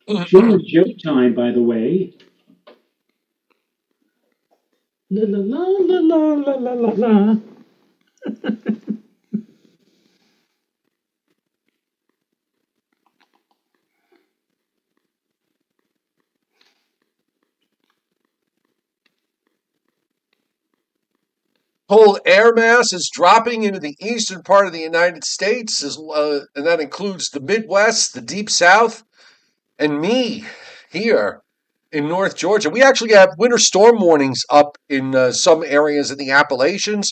Jill and Joe time, by the way. La la la la la la la la. Cold air mass is dropping into the eastern part of the United States, and that includes the Midwest, the Deep South, and me here in North Georgia. We actually have winter storm warnings up in some areas in the Appalachians,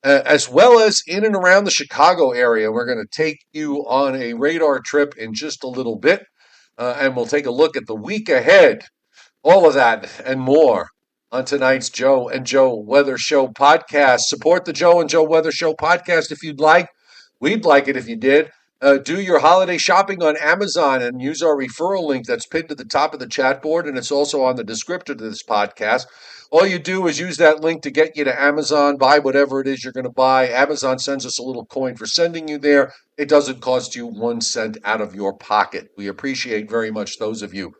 as well as in and around the Chicago area. We're going to take you on a radar trip in just a little bit, and we'll take a look at the week ahead. All of that and more on tonight's Joe and Joe Weather Show podcast. Support the Joe and Joe Weather Show podcast if you'd like. We'd like it if you did. Do your holiday shopping on Amazon and use our referral link that's pinned to the top of the chat board, and it's also on the descriptor to this podcast. All you do is use that link to get you to Amazon, buy whatever it is you're going to buy. Amazon sends us a little coin for sending you there. It doesn't cost you 1 cent out of your pocket. We appreciate very much those of you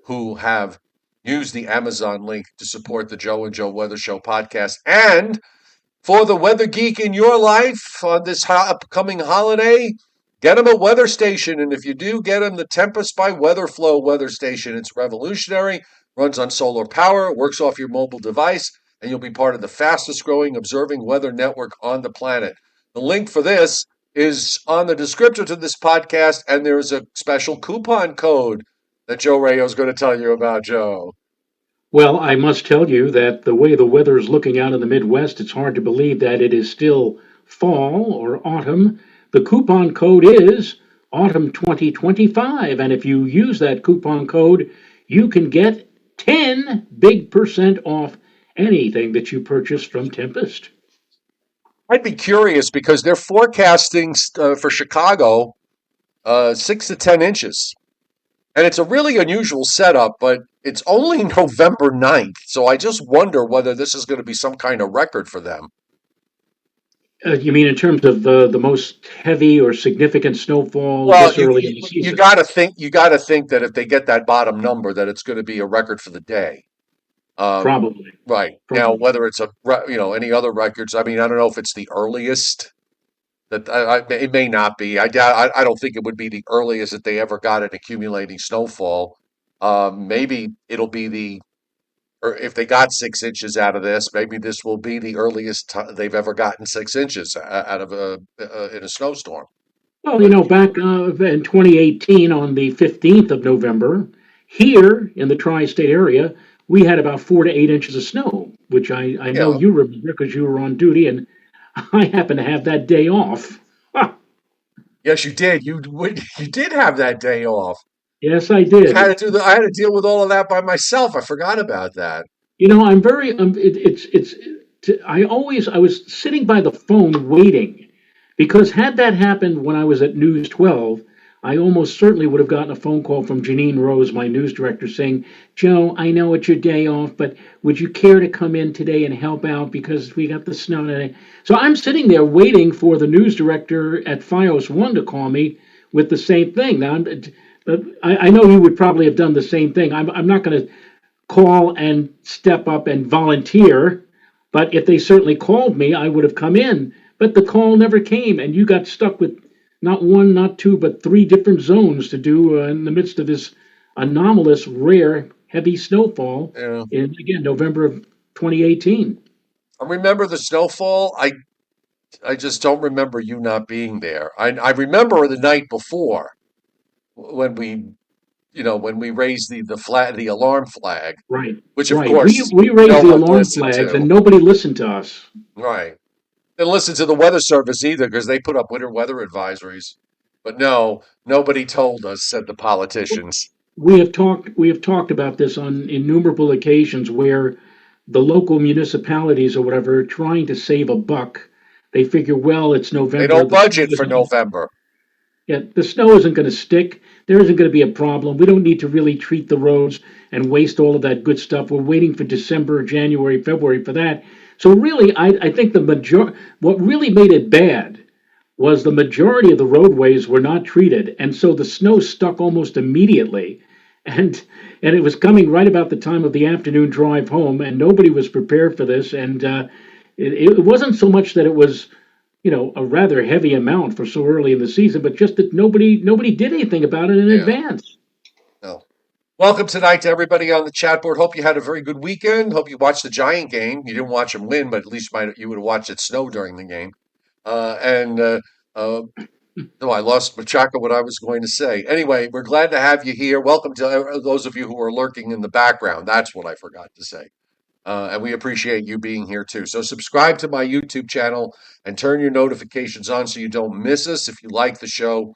who have use the Amazon link to support the Joe and Joe Weather Show podcast. And for the weather geek in your life on this upcoming holiday, get him a weather station. And if you do, get him the Tempest by WeatherFlow weather station. It's revolutionary, runs on solar power, works off your mobile device, and you'll be part of the fastest growing observing weather network on the planet. The link for this is on the description to this podcast, and there's a special coupon code that Joe Rayo is going to tell you about, Joe. Well, I must tell you that the way the weather is looking out in the Midwest, it's hard to believe that it is still fall or autumn. The coupon code is Autumn 2025, and if you use that coupon code, you can get 10 big percent off anything that you purchase from Tempest. I'd be curious because they're forecasting for Chicago 6 to 10 inches. And it's a really unusual setup, but it's only November 9th. So I just wonder whether this is going to be some kind of record for them. You mean in terms of the most heavy or significant snowfall Well, this early in the season? you got to think that if they get that bottom number, that it's going to be a record for the day. Probably. Right. Probably. Now, whether it's any other records, I mean, I don't know if it's the earliest. It may not be. I don't think it would be the earliest that they ever got an accumulating snowfall. Maybe it'll be or if they got 6 inches out of this, maybe this will be the earliest they've ever gotten 6 inches out of in a snowstorm. Well, back in 2018 on the 15th of November, here in the tri-state area, we had about 4 to 8 inches of snow, which I know you remember because you were on duty, and I happened to have that day off. Yes, you did. You did have that day off. Yes, I did. I had to deal with all of that by myself. I forgot about that. I'm very. I was sitting by the phone waiting, because had that happened when I was at News 12, I almost certainly would have gotten a phone call from Janine Rose, my news director, saying, "Joe, I know it's your day off, but would you care to come in today and help out because we got the snow today?" So I'm sitting there waiting for the news director at FiOS 1 to call me with the same thing. Now, I know you would probably have done the same thing. I'm not going to call and step up and volunteer, but if they certainly called me, I would have come in. But the call never came, and you got stuck with not one, not two, but 3 different zones to do in the midst of this anomalous, rare, heavy snowfall in, again, November of 2018. I remember the snowfall. I just don't remember you not being there. I remember the night before when we raised the alarm flag. Right. Which of course we raised the alarm flags and nobody listened to us. Right. Didn't listen to the Weather Service either because they put up winter weather advisories. But no, nobody told us, said the politicians. We have talked about this on innumerable occasions where the local municipalities or whatever are trying to save a buck. They figure, well, it's November. They don't budget for November. Yeah, the snow isn't going to stick. There isn't going to be a problem. We don't need to really treat the roads and waste all of that good stuff. We're waiting for December, January, February for that. So really, I think what really made it bad was the majority of the roadways were not treated, and so the snow stuck almost immediately. and and it was coming right about the time of the afternoon drive home, and nobody was prepared for this. And it wasn't so much that it was, a rather heavy amount for so early in the season, but just that nobody did anything about it in Yeah. advance. No. Welcome tonight to everybody on the chat board. Hope you had a very good weekend. Hope you watched the Giant game. You didn't watch them win, but at least you would have watched it snow during the game. And no, I lost track of what I was going to say. Anyway, we're glad to have you here. Welcome to those of you who are lurking in the background. That's what I forgot to say. And we appreciate you being here too. So subscribe to my YouTube channel and turn your notifications on so you don't miss us. If you like the show,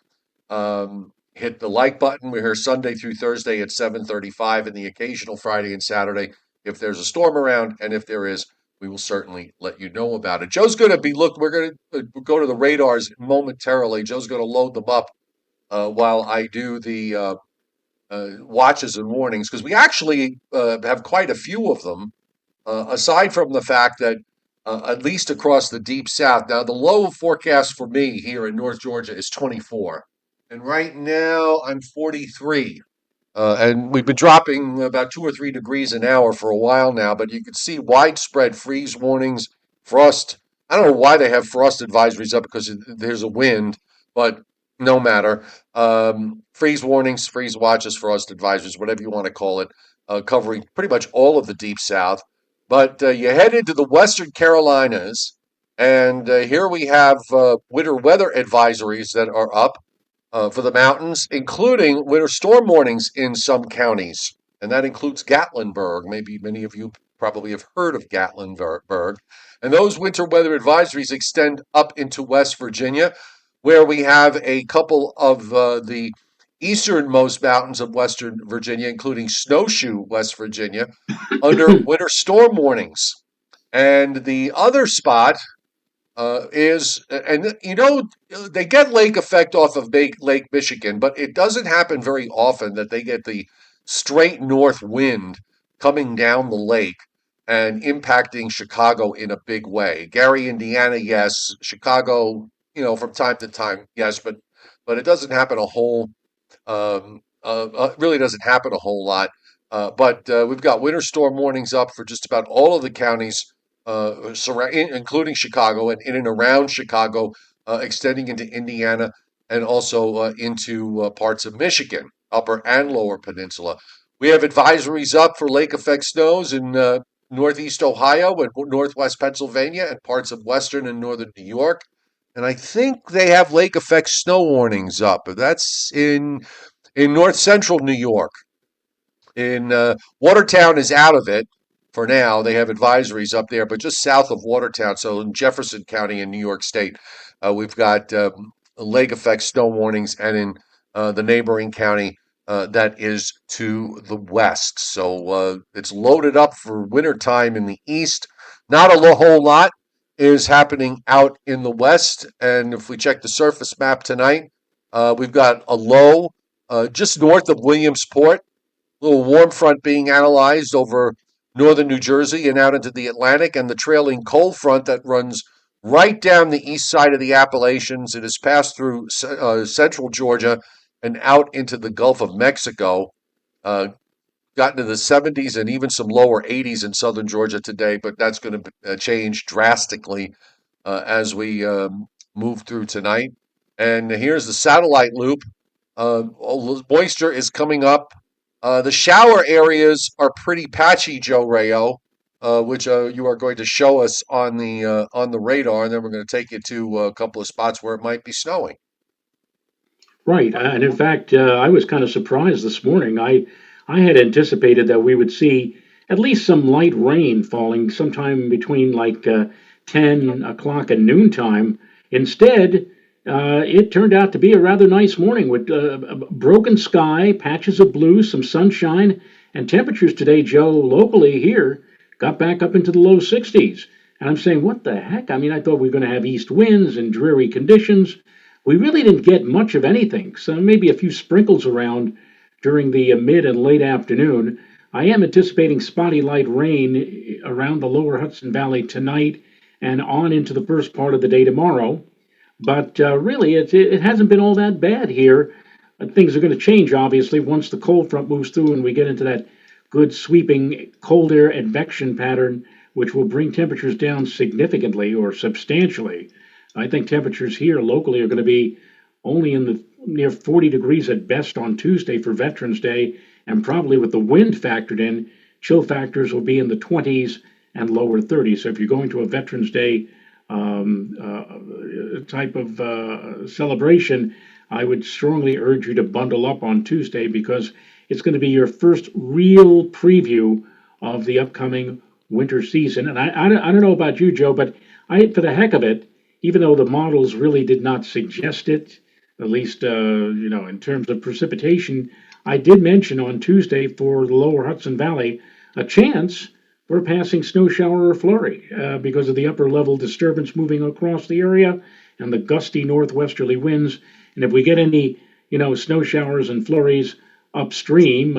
hit the like button. We're here Sunday through Thursday at 7:35 and the occasional Friday and Saturday if there's a storm around. And if there is, we will certainly let you know about it. Joe's going to we're going to go to the radars momentarily. Joe's going to load them up while I do the watches and warnings because we actually have quite a few of them. Aside from the fact that at least across the deep south, now the low forecast for me here in North Georgia is 24. And right now I'm 43. And we've been dropping about 2 or 3 degrees an hour for a while now, but you can see widespread freeze warnings, frost. I don't know why they have frost advisories up because there's a wind, but no matter. Freeze warnings, freeze watches, frost advisories, whatever you want to call it, covering pretty much all of the deep south. But you head into the western Carolinas, and here we have winter weather advisories that are up for the mountains, including winter storm warnings in some counties. And that includes Gatlinburg. Maybe many of you probably have heard of Gatlinburg. And those winter weather advisories extend up into West Virginia, where we have a couple of the easternmost mountains of Western Virginia, including Snowshoe, West Virginia, under winter storm warnings. And the other spot and they get lake effect off of Lake Michigan, but it doesn't happen very often that they get the straight north wind coming down the lake and impacting Chicago in a big way. Gary, Indiana, yes. Chicago, from time to time, yes, but it doesn't happen a whole really doesn't happen a whole lot. But we've got winter storm warnings up for just about all of the counties, including Chicago and in and around Chicago, extending into Indiana and also into parts of Michigan, upper and lower peninsula. We have advisories up for lake effect snows in northeast Ohio and northwest Pennsylvania and parts of western and northern New York. And I think they have lake effect snow warnings up. That's in north central New York. In Watertown is out of it for now. They have advisories up there, but just south of Watertown, so in Jefferson County in New York State, we've got lake effect snow warnings, and in the neighboring county that is to the west. So it's loaded up for wintertime in the east. Not a whole lot is happening out in the west. And if we check the surface map tonight, we've got a low just north of Williamsport, a little warm front being analyzed over northern New Jersey and out into the Atlantic, and the trailing cold front that runs right down the east side of the Appalachians. It has passed through central Georgia and out into the Gulf of Mexico. Got into the 70s and even some lower 80s in southern Georgia today, but that's going to change drastically as we move through tonight. And here's the satellite loop. Moisture is coming up. The shower areas are pretty patchy, Joe Rayo, which you are going to show us on the radar, and then we're going to take you to a couple of spots where it might be snowing. Right, and in fact, I was kind of surprised this morning. I had anticipated that we would see at least some light rain falling sometime between like 10 o'clock and noontime. Instead, it turned out to be a rather nice morning with a broken sky, patches of blue, some sunshine, and temperatures today, Joe, locally here, got back up into the low 60s. And I'm saying, what the heck? I mean, I thought we were going to have east winds and dreary conditions. We really didn't get much of anything, so maybe a few sprinkles around during the mid and late afternoon. I am anticipating spotty light rain around the lower Hudson Valley tonight and on into the first part of the day tomorrow. But really, it hasn't been all that bad here. things are going to change, obviously, once the cold front moves through and we get into that good sweeping cold air advection pattern, which will bring temperatures down significantly or substantially. I think temperatures here locally are going to be only in the near 40 degrees at best on Tuesday for Veterans Day, and probably with the wind factored in, chill factors will be in the 20s and lower 30s. So if you're going to a Veterans Day type of celebration, I would strongly urge you to bundle up on Tuesday because it's going to be your first real preview of the upcoming winter season. And I don't know about you, Joe, but for the heck of it, even though the models really did not suggest it, at least in terms of precipitation, I did mention on Tuesday for the lower Hudson Valley a chance for a passing snow shower or flurry because of the upper level disturbance moving across the area and the gusty northwesterly winds. And if we get any, snow showers and flurries upstream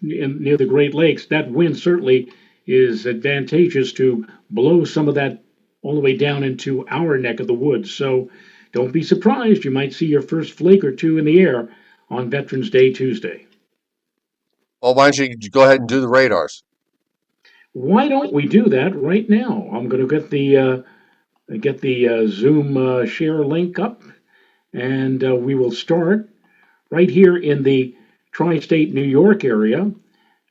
near the Great Lakes, that wind certainly is advantageous to blow some of that all the way down into our neck of the woods. So don't be surprised. You might see your first flake or two in the air on Veterans Day Tuesday. Well, why don't you go ahead and do the radars? Why don't we do that right now? I'm going to get the Zoom share link up, and we will start right here in the tri-state New York area.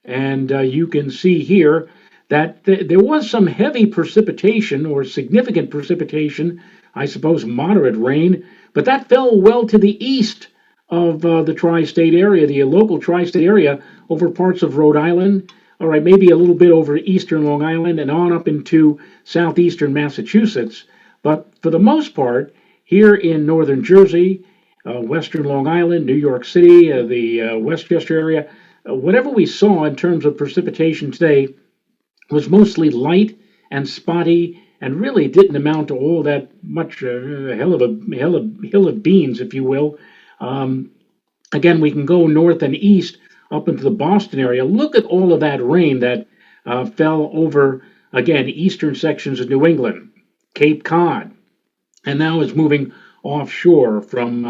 And you can see here that there was some heavy precipitation or significant precipitation, I suppose moderate rain, but that fell well to the east of the tri-state area, the local tri-state area, over parts of Rhode Island, all right, maybe a little bit over eastern Long Island and on up into southeastern Massachusetts. But for the most part, here in northern Jersey, western Long Island, New York City, the Westchester area, whatever we saw in terms of precipitation today was mostly light and spotty and really didn't amount to all that much hill of beans, if you will. Again, we can go north and east up into the Boston area. Look at all of that rain that fell over, again, eastern sections of New England, Cape Cod, and now is moving offshore from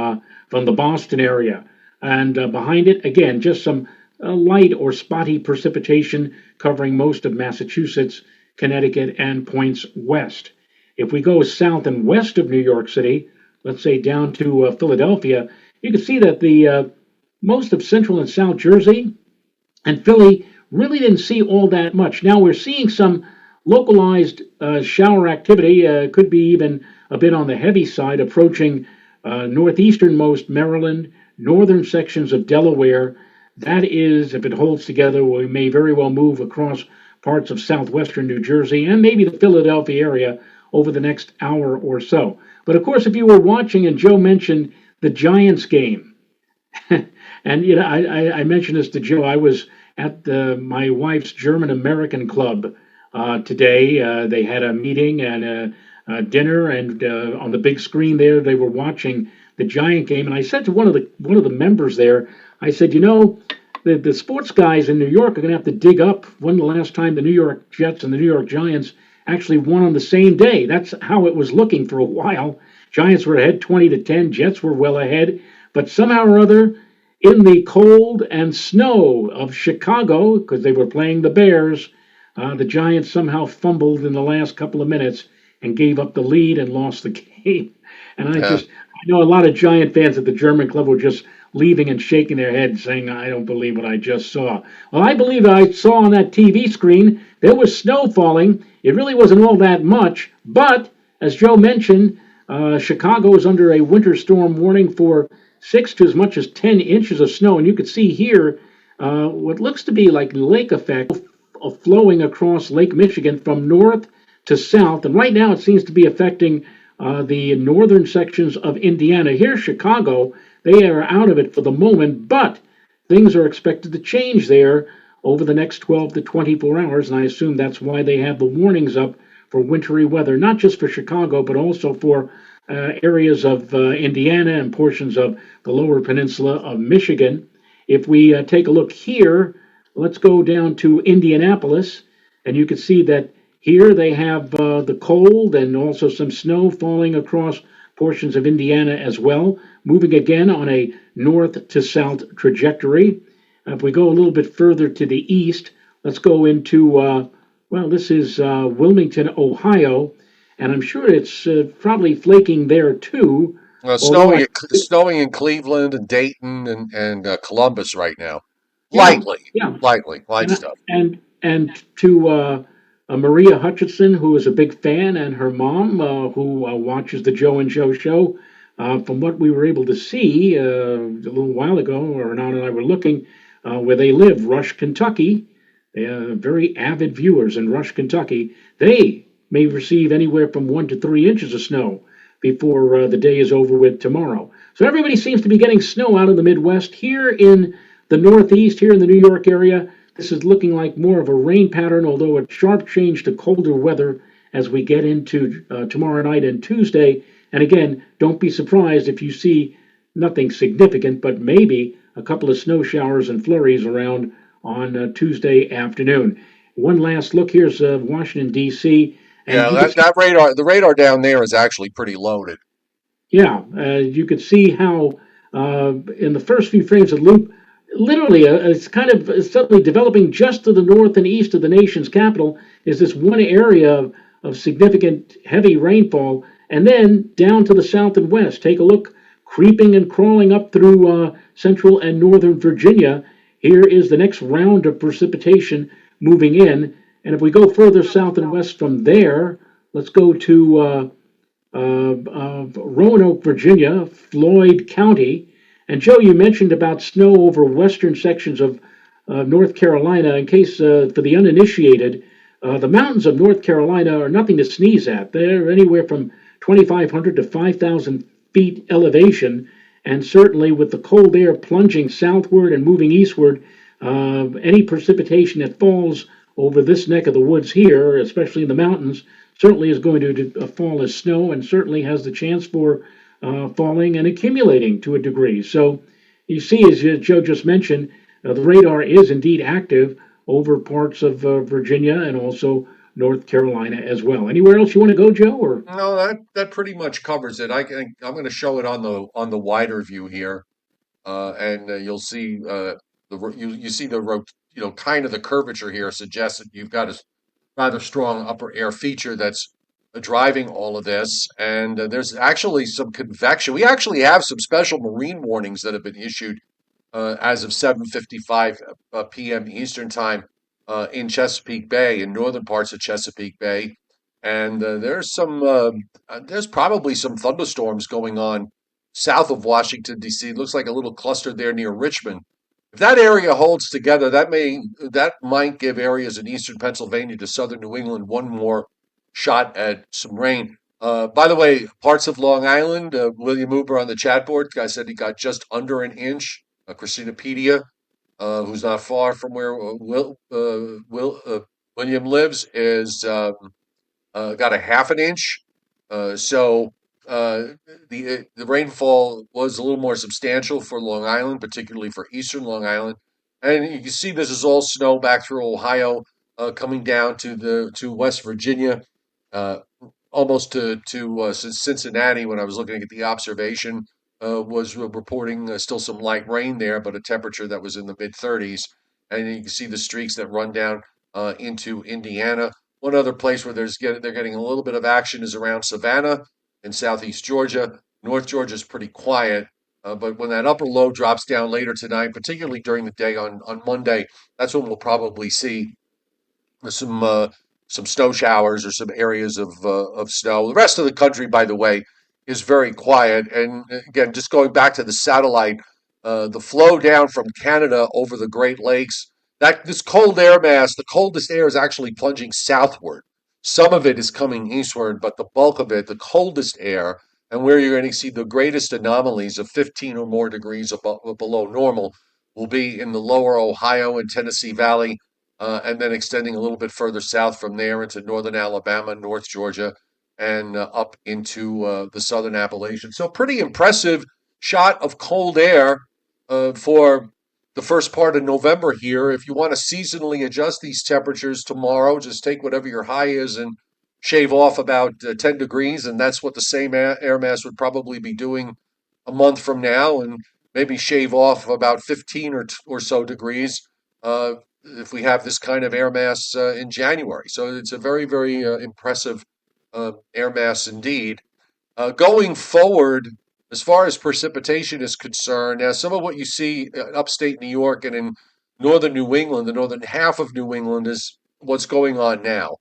the Boston area. And behind it, again, just some light or spotty precipitation covering most of Massachusetts, Connecticut, and points west. If we go south and west of New York City, let's say down to Philadelphia, you can see that the most of central and south Jersey and Philly really didn't see all that much. Now we're seeing some localized shower activity, could be even a bit on the heavy side, approaching northeasternmost Maryland, northern sections of Delaware. That is, if it holds together, we may very well move across parts of southwestern New Jersey and maybe the Philadelphia area over the next hour or so. But of course, if you were watching, and Joe mentioned the Giants game, and I mentioned this to Joe. I was at my wife's German American club today. They had a meeting and a dinner, and on the big screen there, they were watching the Giant game. And I said to one of the members there, I said, the sports guys in New York are going to have to dig up when the last time the New York Jets and the New York Giants actually won on the same day. That's how it was looking for a while. Giants were ahead 20-10. Jets were well ahead. But somehow or other, in the cold and snow of Chicago, because they were playing the Bears, the Giants somehow fumbled in the last couple of minutes and gave up the lead and lost the game. And I know a lot of Giant fans at the German club were just leaving and shaking their heads, saying, I don't believe what I just saw. Well, I believe I saw on that TV screen there was snow falling. It really wasn't all that much, but as Joe mentioned, Chicago is under a winter storm warning for 6 to as much as 10 inches of snow. And you can see here what looks to be like lake effect of flowing across Lake Michigan from north to south. And right now it seems to be affecting the northern sections of Indiana. Here, Chicago, they are out of it for the moment, but things are expected to change there over the next 12 to 24 hours. And I assume that's why they have the warnings up for wintry weather, not just for Chicago, but also for areas of Indiana and portions of the lower peninsula of Michigan. If we take a look here, let's go down to Indianapolis, and you can see that here they have the cold and also some snow falling across portions of Indiana as well, moving again on a north to south trajectory. If we go a little bit further to the east, let's go into, well, this is Wilmington, Ohio, and I'm sure it's probably flaking there too. Although I, Snowing in Cleveland and Dayton and Columbus right now. yeah, Lightly, yeah, light and stuff. and to Maria Hutchinson, who is a big fan, and her mom, who watches the Joe and Joe show. From what we were able to see a little while ago, or Renan and I were looking, where they live, Rush, Kentucky. They are very avid viewers in Rush, Kentucky. They may receive anywhere from 1 to 3 inches of snow before the day is over with tomorrow. So everybody seems to be getting snow out in the Midwest. Here in the Northeast, here in the New York area, this is looking like more of a rain pattern, although a sharp change to colder weather as we get into tomorrow night and Tuesday. And again, don't be surprised if you see nothing significant, but maybe a couple of snow showers and flurries around on Tuesday afternoon. One last look. Here's Washington, D.C., and Yeah, you can see, the radar down there is actually pretty loaded. yeah, you could see how in the first few frames of loop, literally, it's kind of suddenly developing just to the north and east of the nation's capital is this one area of significant heavy rainfall, and then down to the south and west. Take a look, creeping and crawling up through central and northern Virginia. Here is the next round of precipitation moving in, and if we go further south and west from there, let's go to Roanoke, Virginia, Floyd County. And Joe, you mentioned about snow over western sections of North Carolina. In case for the uninitiated, the mountains of North Carolina are nothing to sneeze at. They're anywhere from 2,500 to 5,000 feet elevation. And certainly with the cold air plunging southward and moving eastward, any precipitation that falls over this neck of the woods here, especially in the mountains, certainly is going to fall as snow and certainly has the chance for falling and accumulating to a degree. So you see, as Joe just mentioned, the radar is indeed active over parts of Virginia and also North Carolina as well. Anywhere else you want to go, Joe? Or No, that pretty much covers it. I'm going to show it on the wider view here, and you'll see you see kind of the curvature here suggests that you've got a rather strong upper air feature that's driving all of this. And there's actually some convection. We actually have some special marine warnings that have been issued as of 7:55 p.m. Eastern Time in Chesapeake Bay, in northern parts of Chesapeake Bay. And there's probably some thunderstorms going on south of Washington, D.C. It looks like a little cluster there near Richmond. If that area holds together, that might give areas in eastern Pennsylvania to southern New England one more shot at some rain. By the way, parts of Long Island, William Uber on the chat board, guy said he got just under an inch. Christinapedia, who's not far from where William lives, is got a half an inch. So the rainfall was a little more substantial for Long Island, particularly for eastern Long Island. And you can see this is all snow back through Ohio, coming down to West Virginia, uh, almost to Cincinnati. When I was looking at the observation, was reporting still some light rain there, but a temperature that was in the mid 30s. And you can see the streaks that run down into Indiana. One other place where they're getting a little bit of action is around Savannah in southeast Georgia. North Georgia is pretty quiet, but when that upper low drops down later tonight, particularly during the day on Monday, that's when we'll probably see some some snow showers or some areas of snow. The rest of the country, by the way, is very quiet. And again, just going back to the satellite, the flow down from Canada over the Great Lakes, that this cold air mass, the coldest air is actually plunging southward. Some of it is coming eastward, but the bulk of it, the coldest air, and where you're going to see the greatest anomalies of 15 or more degrees below normal, will be in the lower Ohio and Tennessee Valley, and then extending a little bit further south from there into northern Alabama, North Georgia, and up into the southern Appalachians. So, pretty impressive shot of cold air for the first part of November here. If you want to seasonally adjust these temperatures tomorrow, just take whatever your high is and shave off about 10 degrees, and that's what the same air mass would probably be doing a month from now, and maybe shave off about 15 or so degrees uh, if we have this kind of air mass in January. So it's a very, very impressive air mass indeed. Going forward, as far as precipitation is concerned, now some of what you see in upstate New York and in northern New England, the northern half of New England, is what's going on now,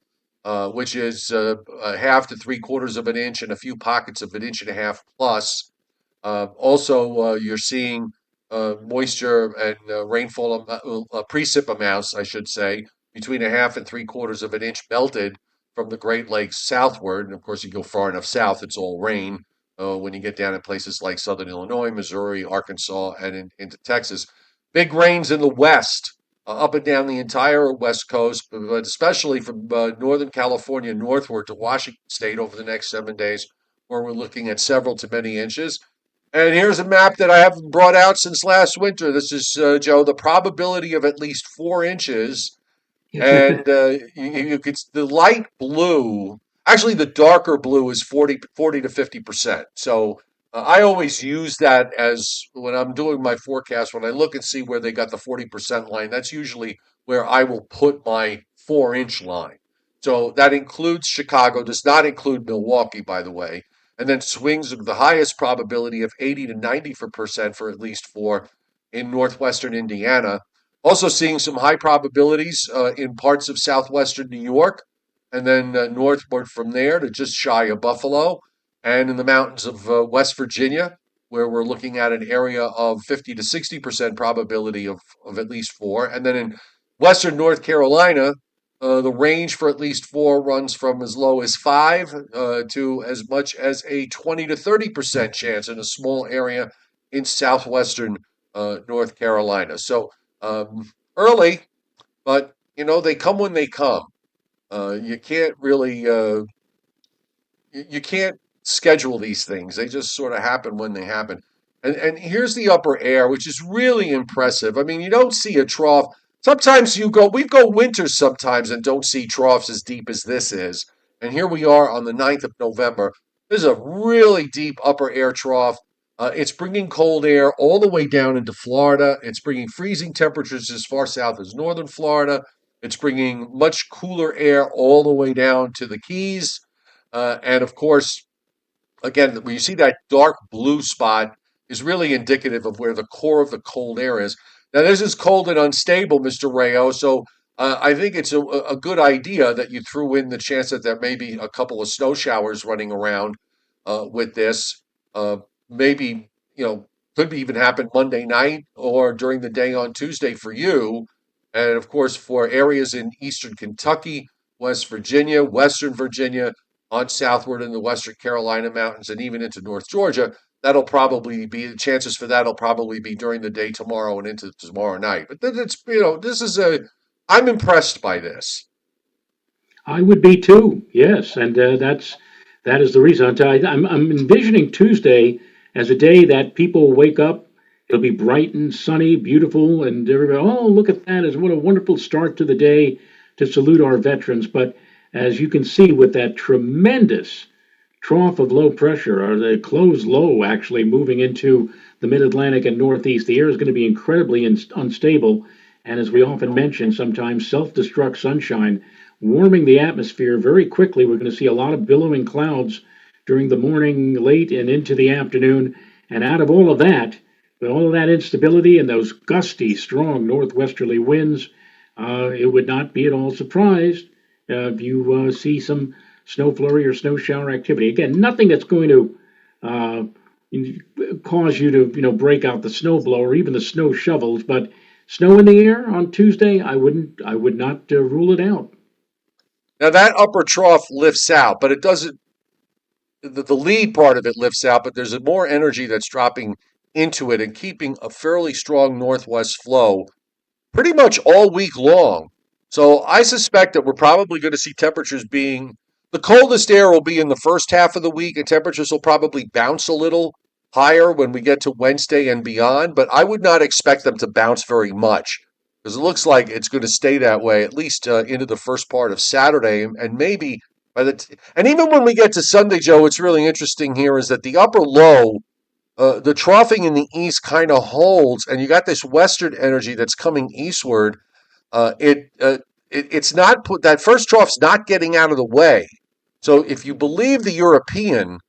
which is a half to three quarters of an inch and a few pockets of an inch and a half plus. Also, you're seeing moisture and rainfall, precip amounts, I should say, between a half and three quarters of an inch melted from the Great Lakes southward. And of course, you go far enough south, it's all rain when you get down in places like southern Illinois, Missouri, Arkansas, and into Texas. Big rains in the west, up and down the entire west coast, but especially from northern California northward to Washington state over the next 7 days, where we're looking at several to many inches. And here's a map that I haven't brought out since last winter. This is, Joe, the probability of at least 4 inches. And you could, the light blue, actually the darker blue is 40 to 50%. So I always use that as when I'm doing my forecast, when I look and see where they got the 40% line, that's usually where I will put my 4 inch line. So that includes Chicago, does not include Milwaukee, by the way. And then swings of the highest probability of 80 to 90% for at least 4 in northwestern Indiana. Also seeing some high probabilities in parts of southwestern New York, and then northward from there to just shy of Buffalo, and in the mountains of West Virginia, where we're looking at an area of 50 to 60% probability of at least 4. And then in western North Carolina, the range for at least 4 runs from as low as 5 to as much as a 20 to 30% chance in a small area in southwestern North Carolina. So early, but they come when they come. You can't really you can't schedule these things. They just sort of happen when they happen. And here's the upper air, which is really impressive. I mean, you don't see a trough. Sometimes we go winters sometimes and don't see troughs as deep as this is. And here we are on the 9th of November. This is a really deep upper air trough. It's bringing cold air all the way down into Florida. It's bringing freezing temperatures as far south as northern Florida. It's bringing much cooler air all the way down to the Keys. And of course, again, when you see that dark blue spot is really indicative of where the core of the cold air is. Now, this is cold and unstable, Mr. Rayo, so I think it's a good idea that you threw in the chance that there may be a couple of snow showers running around with this. Maybe, could even happen Monday night or during the day on Tuesday for you. And of course, for areas in eastern Kentucky, West Virginia, Western Virginia, on southward in the Western Carolina mountains, and even into North Georgia, that'll probably be chances for that'll probably be during the day tomorrow and into tomorrow night. But this is I'm impressed by this. I would be too. Yes, and that is the reason. I'm envisioning Tuesday as a day that people will wake up. It'll be bright and sunny, beautiful, and everybody, oh, look at that! What a wonderful start to the day to salute our veterans. But as you can see, with that tremendous trough of low pressure, or the closed low actually moving into the mid-Atlantic and Northeast, the air is going to be incredibly unstable. And as we often mention, sometimes self-destruct sunshine warming the atmosphere very quickly. We're going to see a lot of billowing clouds during the morning, late, and into the afternoon. And out of all of that, with all of that instability and those gusty, strong northwesterly winds, it would not be at all surprised if you see some snow flurry or snow shower activity. Again, nothing that's going to cause you to, break out the snow blower, even the snow shovels. But snow in the air on Tuesday, I would not rule it out. Now that upper trough lifts out, but it doesn't. The lead part of it lifts out, but there's more energy that's dropping into it and keeping a fairly strong northwest flow pretty much all week long. So I suspect that we're probably going to see temperatures being the coldest air will be in the first half of the week, and temperatures will probably bounce a little higher when we get to Wednesday and beyond. But I would not expect them to bounce very much because it looks like it's going to stay that way at least into the first part of Saturday and maybe And even when we get to Sunday, Joe, what's really interesting here is that the upper low, the troughing in the east kind of holds, and you got this western energy that's coming eastward. Uh, it, uh, it's not put that first trough's not getting out of the way. So if you believe the European,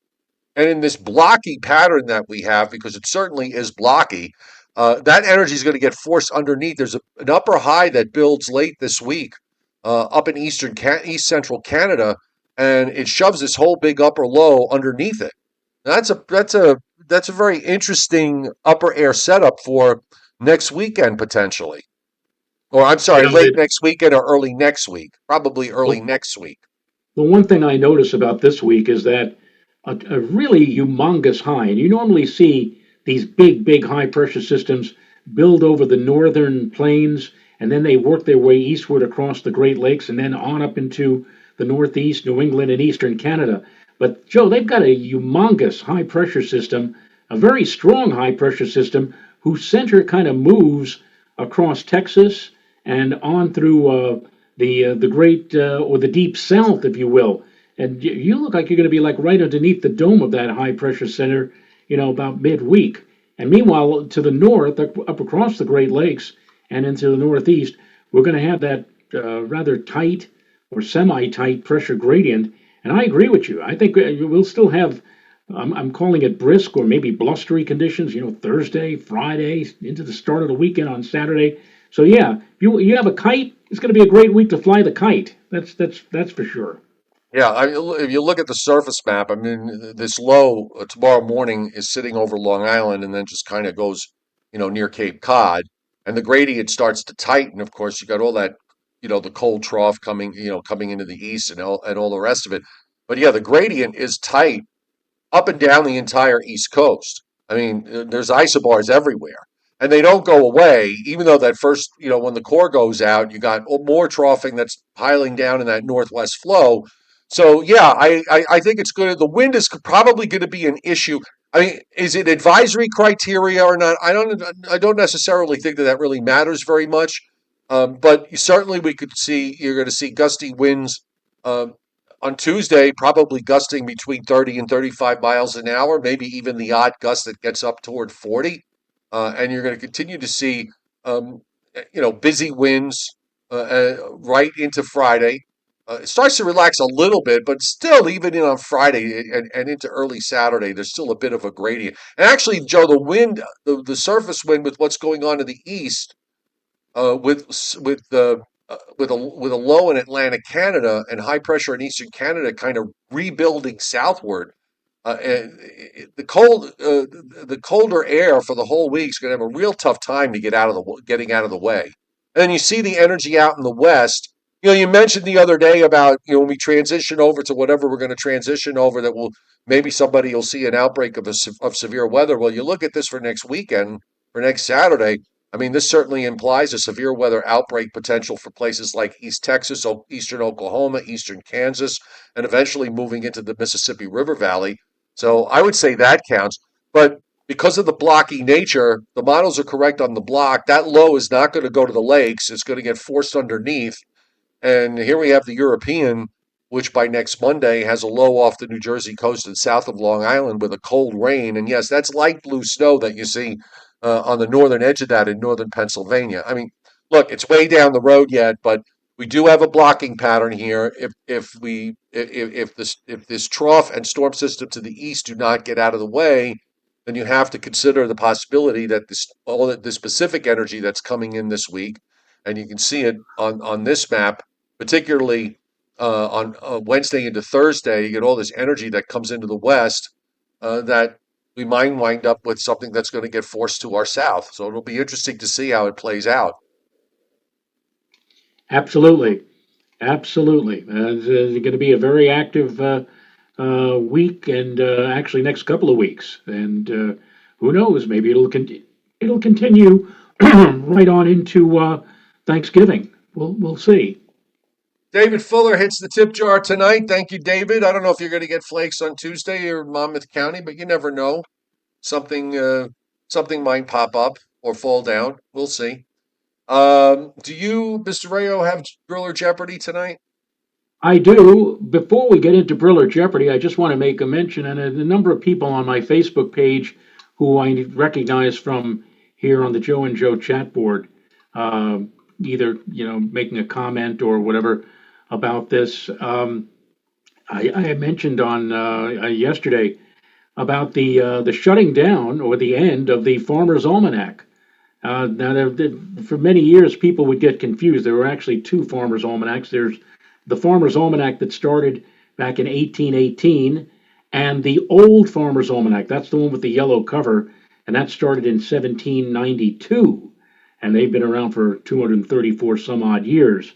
and in this blocky pattern that we have, because it certainly is blocky, that energy is going to get forced underneath. There's an upper high that builds late this week up in east central Canada, and it shoves this whole big upper low underneath it. That's a very interesting upper air setup for next weekend potentially. Or I'm You sorry, know, late next weekend or early next week. Probably early the, next week. the one thing I notice about this week is that a really humongous high, and you normally see these big high pressure systems build over the northern plains, and then they work their way eastward across the Great Lakes and then on up into the Northeast, New England, and Eastern Canada. But Joe, they've got a humongous high pressure system, a very strong high pressure system, whose center kind of moves across Texas and on through the great or the deep south, if you will. And you look like you're going to be like right underneath the dome of that high pressure center, about midweek. And meanwhile, to the north, up across the Great Lakes and into the Northeast, we're going to have that rather tight or semi-tight pressure gradient. And I agree with you. I think we'll still have, I'm calling it brisk or maybe blustery conditions, Thursday, Friday, into the start of the weekend on Saturday. So yeah, you have a kite, it's going to be a great week to fly the kite. That's for sure. Yeah, if you look at the surface map, I mean, this low tomorrow morning is sitting over Long Island and then just kind of goes, near Cape Cod, and the gradient starts to tighten. Of course, you got all that, the cold trough coming into the east and all the rest of it. But yeah, the gradient is tight up and down the entire East Coast. I mean, there's isobars everywhere, and they don't go away. Even though that first, when the core goes out, you got more troughing that's piling down in that northwest flow. So yeah, I think it's good. The wind is probably going to be an issue. I mean, is it advisory criteria or not? I don't necessarily think that really matters very much. But certainly you're going to see gusty winds. Um, on Tuesday, probably gusting between 30 and 35 miles an hour, maybe even the odd gust that gets up toward 40. And you're going to continue to see, um, busy winds right into Friday. It starts to relax a little bit, but still, even in on Friday and into early Saturday, there's still a bit of a gradient. And actually, Joe, the wind, the surface wind with what's going on in the east, with a low in Atlantic Canada and high pressure in eastern Canada, kind of rebuilding southward. And the colder air for the whole week is going to have a real tough time to getting out of the way. And then you see the energy out in the west. You mentioned the other day about when we transition over to whatever we're going to transition over, that will maybe somebody will see an outbreak of severe weather. Well, you look at this for next weekend, for next Saturday. I mean, this certainly implies a severe weather outbreak potential for places like East Texas, eastern Oklahoma, eastern Kansas, and eventually moving into the Mississippi River Valley. So I would say that counts. But because of the blocky nature, the models are correct on the block. That low is not going to go to the lakes. It's going to get forced underneath. And here we have the European, which by next Monday has a low off the New Jersey coast and south of Long Island with a cold rain. And yes, that's light blue snow that you see on the northern edge of that in northern Pennsylvania. I mean, look, it's way down the road yet, but we do have a blocking pattern here. If this trough and storm system to the east do not get out of the way, then you have to consider the possibility that this specific energy that's coming in this week, and you can see it on this map, particularly on Wednesday into Thursday. You get all this energy that comes into the west that we might wind up with something that's going to get forced to our south. So it'll be interesting to see how it plays out. Absolutely, absolutely. It's going to be a very active week, and actually next couple of weeks. And who knows? Maybe it'll continue right on into Thanksgiving. We'll see. David Fuller hits the tip jar tonight. Thank you, David. I don't know if you're going to get flakes on Tuesday or Monmouth County, but you never know. Something might pop up or fall down. We'll see. Do you, Mr. Rayo, have Driller Jeopardy tonight? I do. Before we get into Brill or Jeopardy, I just want to make a mention, and a number of people on my Facebook page who I recognize from here on the Joe and Joe chat board, uh, either making a comment or whatever about this. I had mentioned on yesterday about the shutting down or the end of the Farmer's Almanac. Now, for many years, people would get confused. There were actually two Farmer's Almanacs. There's the Farmer's Almanac that started back in 1818, and the old Farmer's Almanac. That's the one with the yellow cover, and that started in 1792. And they've been around for 234 some odd years.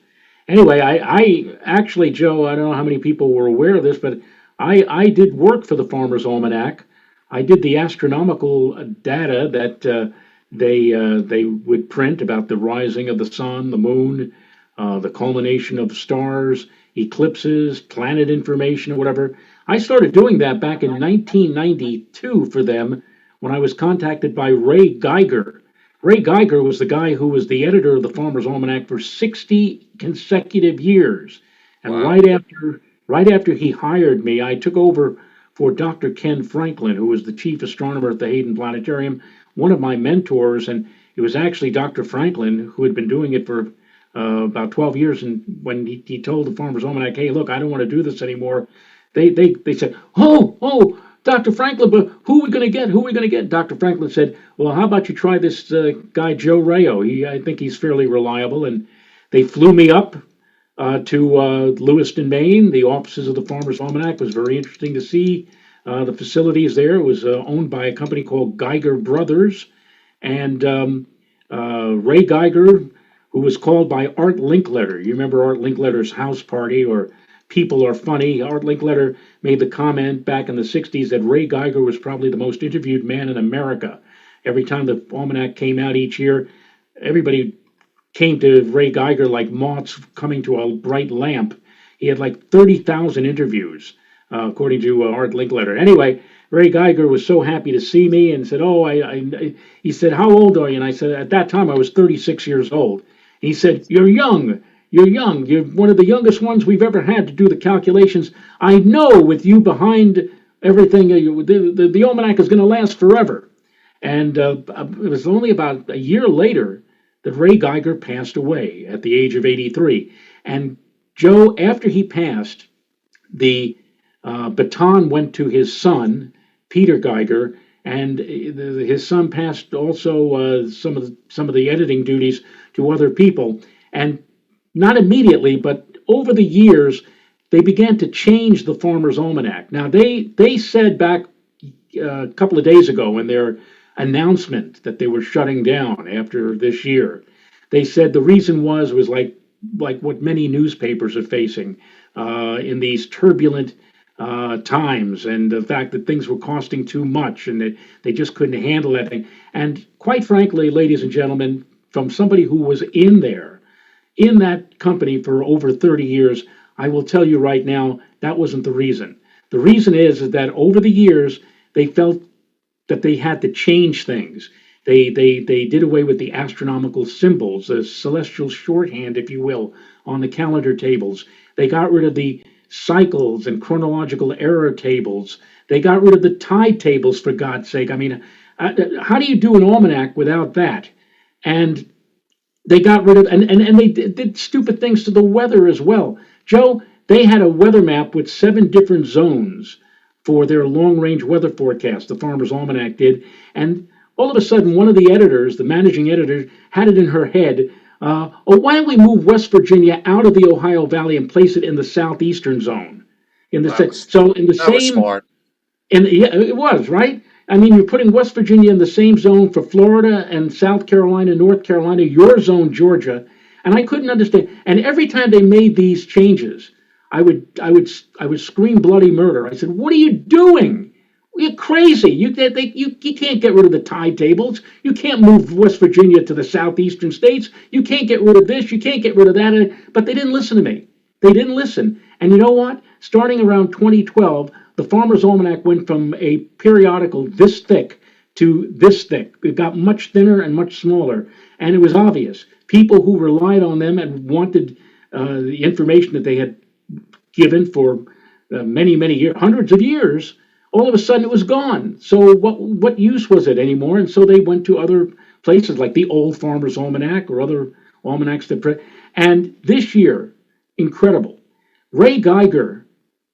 Anyway, I actually, Joe, I don't know how many people were aware of this, but I did work for the Farmer's Almanac. I did the astronomical data that they would print about the rising of the sun, the moon, the culmination of stars, eclipses, planet information, or whatever. I started doing that back in 1992 for them when I was contacted by Ray Geiger. Ray Geiger was the guy who was the editor of the Farmer's Almanac for 60 consecutive years. And Wow. right after he hired me, I took over for Dr. Ken Franklin, who was the chief astronomer at the Hayden Planetarium, one of my mentors. And it was actually Dr. Franklin who had been doing it for about 12 years. And when he told the Farmer's Almanac, hey, look, I don't want to do this anymore, they said, oh, Dr. Franklin, but who are we going to get? Who are we going to get? Dr. Franklin said, well, how about you try this guy, Joe Rayo? I think he's fairly reliable. And they flew me up to Lewiston, Maine. The offices of the Farmer's Almanac was very interesting to see. The facilities there was owned by a company called Geiger Brothers. And Ray Geiger, who was called by Art Linkletter. You remember Art Linkletter's house party or People Are Funny? Art Linkletter made the comment back in the 60s that Ray Geiger was probably the most interviewed man in America. Every time the almanac came out each year, everybody came to Ray Geiger like moths coming to a bright lamp. He had like 30,000 interviews, according to Art Linkletter. Anyway, Ray Geiger was so happy to see me and said, "Oh, he said, how old are you?" And I said, at that time I was 36 years old. He said, "You're young. You're young. You're one of the youngest ones we've ever had to do the calculations. I know with you behind everything, the almanac is going to last forever." And it was only about a year later that Ray Geiger passed away at the age of 83. And Joe, after he passed, the baton went to his son, Peter Geiger, and his son passed also some of the editing duties to other people. And not immediately, but over the years, they began to change the Farmer's Almanac. Now, they said back a couple of days ago in their announcement that they were shutting down after this year, they said the reason was like what many newspapers are facing in these turbulent times, and the fact that things were costing too much and that they just couldn't handle that thing. And quite frankly, ladies and gentlemen, from somebody who was in that company for over 30 years, I will tell you right now, that wasn't the reason. The reason is that over the years, they felt that they had to change things. They did away with the astronomical symbols, the celestial shorthand, if you will, on the calendar tables. They got rid of the cycles and chronological error tables. They got rid of the tide tables, for God's sake. I mean, how do you do an almanac without that? And they got rid of, and they did stupid things to the weather as well. Joe, they had a weather map with 7 different zones for their long range weather forecast, the Farmer's Almanac did. And all of a sudden, one of the editors, the managing editor, had it in her head, why don't we move West Virginia out of the Ohio Valley and place it in the southeastern zone? So in the That was same, smart. and yeah, it was right. I mean, you're putting West Virginia in the same zone for Florida and South Carolina, North Carolina, your zone, Georgia, and I couldn't understand. And every time they made these changes, I would scream bloody murder. I said, "What are you doing? You're crazy. You can't get rid of the tide tables. You can't move West Virginia to the southeastern states. You can't get rid of this. You can't get rid of that." But they didn't listen to me. They didn't listen. And you know what? Starting around 2012, the Farmer's Almanac went from a periodical this thick to this thick. It got much thinner and much smaller. And it was obvious. People who relied on them and wanted the information that they had given for many, many years, hundreds of years, all of a sudden it was gone. So what use was it anymore? And so they went to other places like the Old Farmer's Almanac or other almanacs and this year, incredible. Ray Geiger,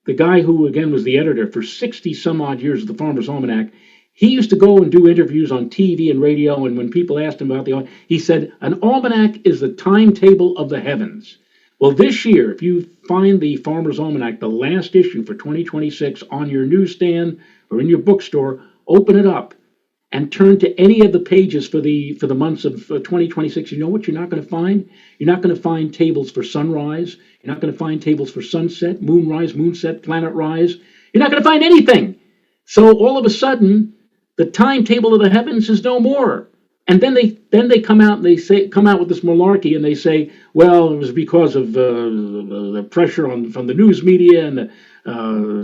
the guy who again was the editor for 60 some odd years of the Farmer's Almanac, he used to go and do interviews on TV and radio, and when people asked him about he said, an almanac is the timetable of the heavens. Well, this year, if you find the Farmer's Almanac, the last issue for 2026 on your newsstand or in your bookstore, open it up and turn to any of the pages for the months of 2026. You know what you're not going to find? You're not going to find tables for sunrise. You're not going to find tables for sunset, moonrise, moonset, planet rise. You're not going to find anything. So all of a sudden, the timetable of the heavens is no more. And then they come out and come out with this malarkey and they say, well, it was because of the pressure from the news media and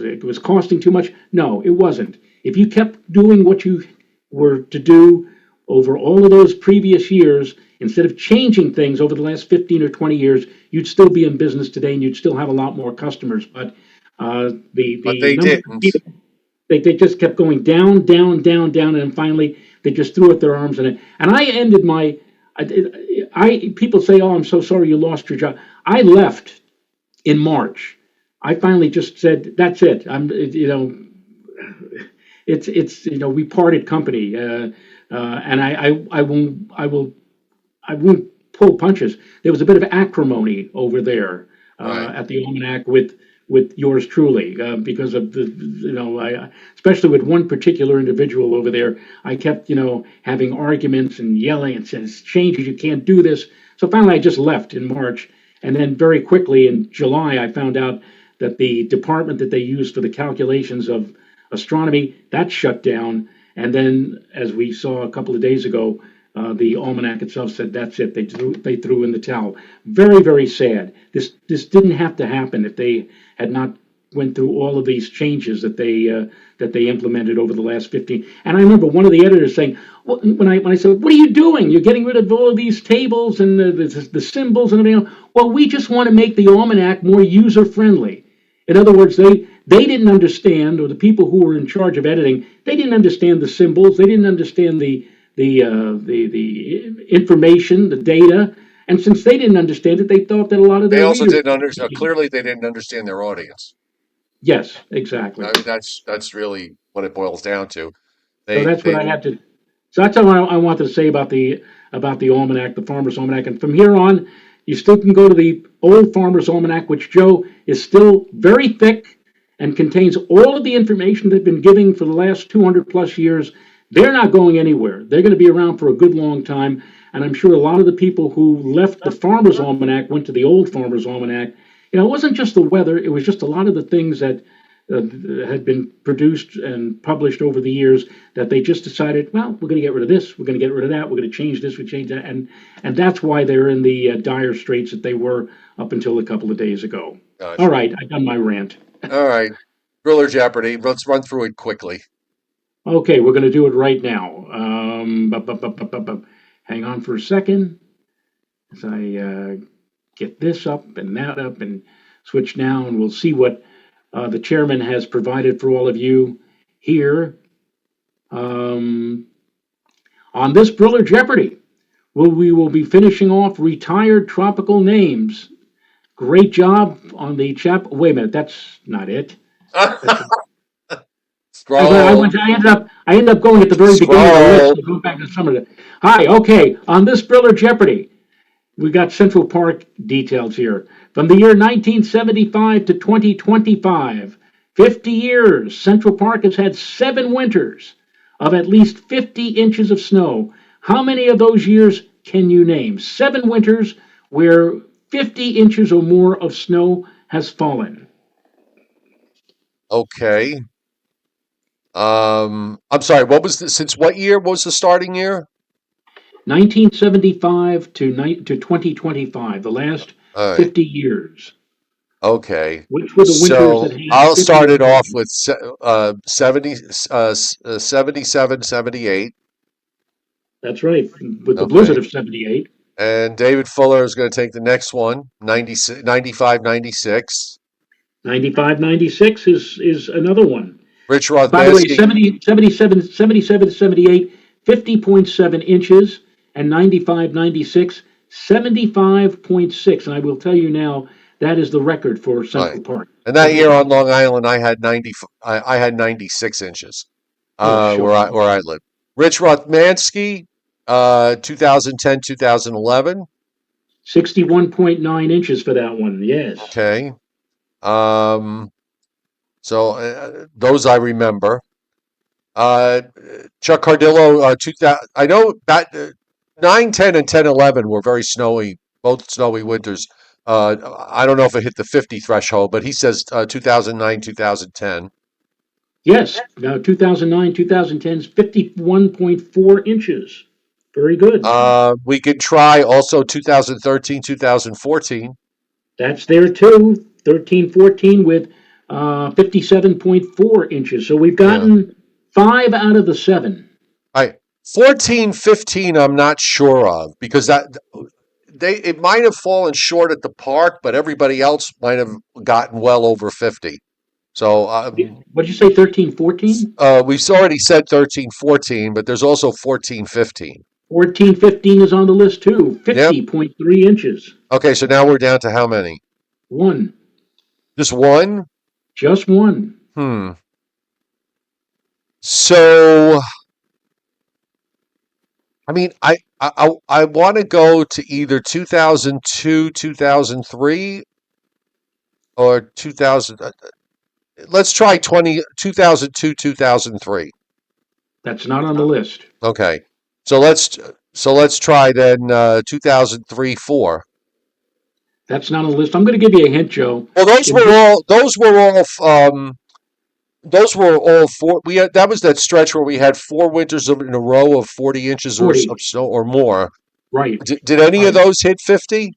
it was costing too much. No, it wasn't. If you kept doing what you were to do over all of those previous years, instead of changing things over the last 15 or 20 years, you'd still be in business today and you'd still have a lot more customers. But but they didn't. They just kept going down, down, down, down, and finally they just threw up their arms in it. And I ended people say, "Oh, I'm so sorry you lost your job." I left in March. I finally just said, "That's it." We parted company, and I won't pull punches. There was a bit of acrimony over there Right. at the Almanac with yours truly, because of especially with one particular individual over there. I kept, having arguments and yelling and saying, changes, you can't do this. So finally I just left in March. And then very quickly in July, I found out that the department that they used for the calculations of astronomy, that shut down. And then, as we saw a couple of days ago, the almanac itself said that's it. They threw in the towel. Very, very sad. This didn't have to happen if they had not went through all of these changes that they implemented over the last 15. And I remember one of the editors saying, when I said, "What are you doing? You're getting rid of all of these tables and the symbols and everything else." Well, we just want to make the almanac more user friendly. In other words, they didn't understand, or the people who were in charge of editing, they didn't understand the symbols. They didn't understand the information, the data, and since they didn't understand it, they thought that a lot of They their also readers. didn't understand. Clearly, they didn't understand their audience. Yes, exactly. I mean, that's really what it boils down to. So They that's what they I had to. So that's all I wanted to say about the almanac, the Farmer's Almanac, and from here on, you still can go to the old Farmer's Almanac, which Joe is still very thick and contains all of the information they've been giving for the last 200 plus years. They're not going anywhere. They're going to be around for a good long time. And I'm sure a lot of the people who left the Farmer's Almanac went to the old Farmer's Almanac. It wasn't just the weather, it was just a lot of the things that had been produced and published over the years that they just decided, well, we're going to get rid of this, we're going to get rid of that, we're going to change this, we change that. And that's why they're in the dire straits that they were up until a couple of days ago. All Gotcha. right, I've done my rant. All right, Thriller Jeopardy. Let's run through it quickly. Okay, we're going to do it right now. Hang on for a second as I get this up and that up and switch now, and we'll see what the chairman has provided for all of you here on this Briller Jeopardy. We will be finishing off retired tropical names. Great job on the chap. Wait a minute, that's not it. Scroll. I ended up going at the very beginning of the list to go back to some of it. Hi, okay, on this Briller Jeopardy, we got Central Park details here. From the year 1975 to 2025, 50 years, Central Park has had 7 winters of at least 50 inches of snow. How many of those years can you name? 7 winters where 50 inches or more of snow has fallen. Okay. I'm sorry. What was since what year was the starting year? 1975 to 2025, the last All right. 50 years. Okay. Which were the winters So that had I'll 50 start it off inches? with 77, 78. That's right, with the blizzard Okay. of 78. And David Fuller is going to take the next one, 95, 96. 95, 96 is another one. Rich By the way, Rothmansky. 70, 77, 77, 78, 50.7 inches, and 95, 96, 75.6. And I will tell you now, that is the record for Right. Central Park. And that year on Long Island, I had 90. I had 96 inches. Oh, Where sure. I live. Rich Rothmansky, 2010, 2011. 61.9 inches for that one. Yes. Okay. Um, so those I remember. Uh, Chuck Cardillo, 2000. I know that 9, 10, and 10, 11 were very snowy, both snowy winters. I don't know if it hit the 50 threshold, but he says 2009, 2010. Yes. Now, 2009, 2010's 51.4 inches. Very good. We could try also 2013, 2014. That's there too. 13, 14 with 57.4 inches. So we've Yeah. gotten 5 out of the 7. I 14, 15. I'm not sure of because it might have fallen short at the park, but everybody else might have gotten well over 50. So What'd you say, 13, 14? we've already said 13, 14, but there's also 14, 15. 14, 15 is on the list too. Yep. 50.3 inches. Okay, so now we're down to how many? One. Just one? Just one. So, I mean, I want to go to either 2002, 2003, or 2000. Let's try 2002, 2003. That's not on the list. Okay, so let's try then 2003, 4. That's not on the list. I'm going to give you a hint, Joe. Well, those were all four. We had that was that stretch where we had 4 winters in a row of 40 inches 40. of snow or more. Right. Did any of those hit 50?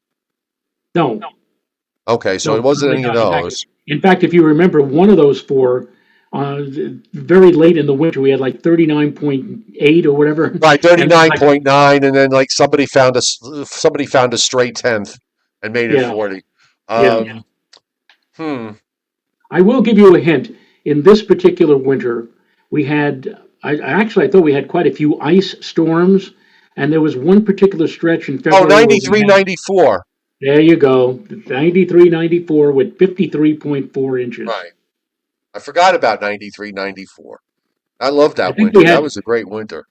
No. Okay, so No, it wasn't really any of not. those. In fact, if you remember, one of those 4, very late in the winter, we had like 39.8 or whatever. Right, And like, 39.9, and then like somebody found a stray tenth and made it yeah, 40. yeah. Hmm. I will give you a hint. In this particular winter, we had, I thought we had quite a few ice storms, and there was one particular stretch in Oh, February where 93, 94. there you go, 93, 94 with 53.4 inches. Right. I forgot about 93, 94. I loved I that think winter. That was a great winter.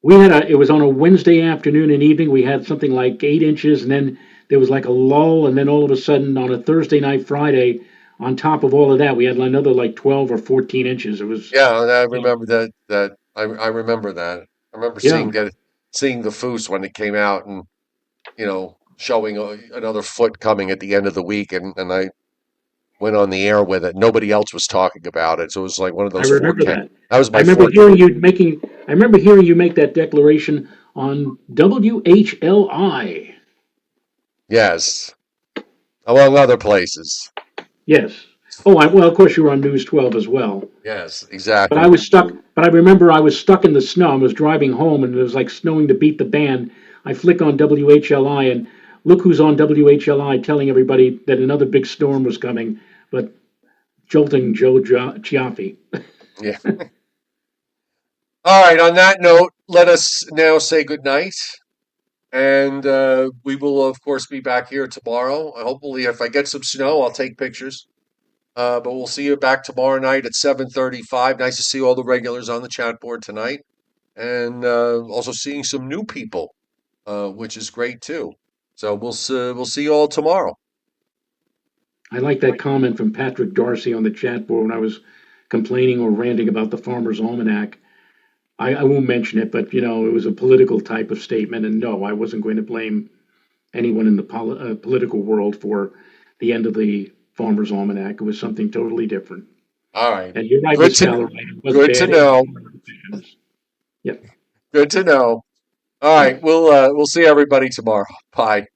it was on a Wednesday afternoon and evening. We had something like 8 inches, and then there was like a lull, and then all of a sudden on a Thursday night, Friday, on top of all of that, we had another like 12 or 14 inches. It was, Yeah, and I remember I remember that. I remember yeah, seeing the foos when it came out and showing another foot coming at the end of the week, and I went on the air with it. Nobody else was talking about it, so it was like one of I those remember 4K. that. That was I my remember 4K. I remember hearing you make that declaration on WHLI. Yes, among other places. Yes. Oh, well, of course you were on News 12 as well. Yes, But exactly. I was stuck. But I remember I was stuck in the snow. I was driving home, and it was like snowing to beat the band. I flick on WHLI, and look who's on WHLI telling everybody that another big storm was coming. But jolting Chiaffi. Yeah. All right. On that note, let us now say good night. And we will, of course, be back here tomorrow. Hopefully, if I get some snow, I'll take pictures. But we'll see you back tomorrow night at 7:35. Nice to see all the regulars on the chat board tonight, and also seeing some new people, which is great too. So we'll see you all tomorrow. I like that comment from Patrick Darcy on the chat board when I was complaining or ranting about the Farmer's Almanac. I won't mention it, but it was a political type of statement, and no, I wasn't going to blame anyone in the political world for the end of the Farmer's Almanac. It was something totally different. All right. And you're right, Good Miss to Fowler, right? It was good to bad. know. Yep. Good to know. All right. Yep. We'll see everybody tomorrow. Bye.